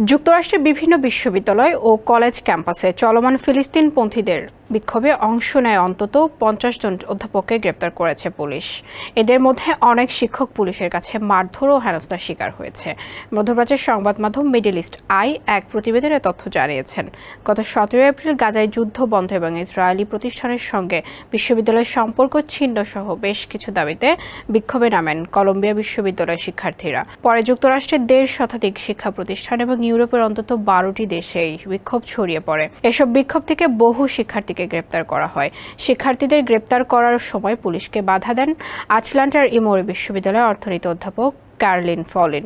যুক্তরাষ্ট্রের বিভিন্ন বিশ্ববিদ্যালয় ও কলেজ ক্যাম্পাসে চলমান ফিলিস্তিনপন্থীদের বিক্ষোভে অংশ নেয় অন্তত ৫০ জন অধ্যাপককে গ্রেপ্তার করেছে পুলিশ। এদের মধ্যে অনেক শিক্ষক পুলিশের কাছে মারধর ও হেনস্থার শিকার হয়েছে। মধ্যপ্রাচ্যের সংবাদ মাধ্যম মিডল ইস্ট আই এক প্রতিবেদনে তথ্য জানিয়েছেন, গত ১৭ এপ্রিল গাজায় যুদ্ধ বন্ধ এবং ইসরায়েলি প্রতিষ্ঠানের সঙ্গে বিশ্ববিদ্যালয়ের সম্পর্ক ছিন্ন সহ বেশ কিছু দাবিতে বিক্ষোভে নামেন কলম্বিয়া বিশ্ববিদ্যালয়ের শিক্ষার্থীরা। পরে যুক্তরাষ্ট্রের ১.৫ শতাধিক শিক্ষা প্রতিষ্ঠান এবং ইউরোপের অন্তত ১২টি দেশে এই বিক্ষোভ ছড়িয়ে পড়ে। এসব বিক্ষোভ থেকে বহু শিক্ষার্থীকে গ্রেপ্তার করা হয়। শিক্ষার্থীদের গ্রেপ্তার করার সময় পুলিশকে বাধা দেন আটলান্টার ইমোরি বিশ্ববিদ্যালয়ের অর্থনীতি অধ্যাপক ক্যারলিন ফলিন।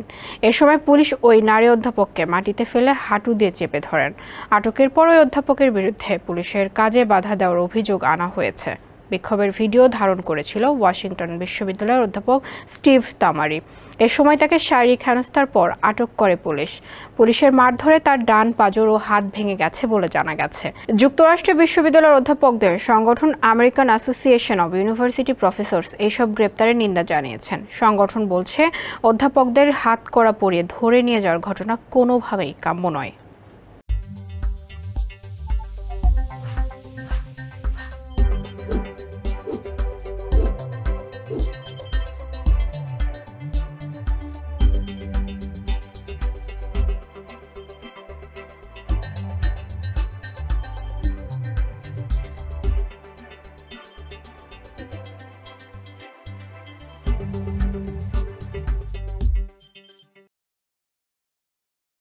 এ সময় পুলিশ ওই নারী অধ্যাপককে মাটিতে ফেলে হাঁটু দিয়ে চেপে ধরেন। আটকের পর ওই অধ্যাপকের বিরুদ্ধে পুলিশের কাজে বাধা দেওয়ার অভিযোগ আনা হয়েছে। বিক্ষোভের ভিডিও ধারণ করেছিল ওয়াশিংটন বিশ্ববিদ্যালয়ের অধ্যাপক স্টিভ তামারি। এ সময় তাকে শারীরিক হেনস্থার পর আটক করে পুলিশ। পুলিশের মারধরে তার ডান পাঁজর ও হাত ভেঙে গেছে বলে জানা গেছে। যুক্তরাষ্ট্রের বিশ্ববিদ্যালয়ের অধ্যাপকদের সংগঠন American association of university professors এইসব গ্রেপ্তারের নিন্দা জানিয়েছেন। সংগঠন বলছে, অধ্যাপকদের হাত কড়া পরিয়ে ধরে নিয়ে যাওয়ার ঘটনা কোনোভাবেই কাম্য নয়।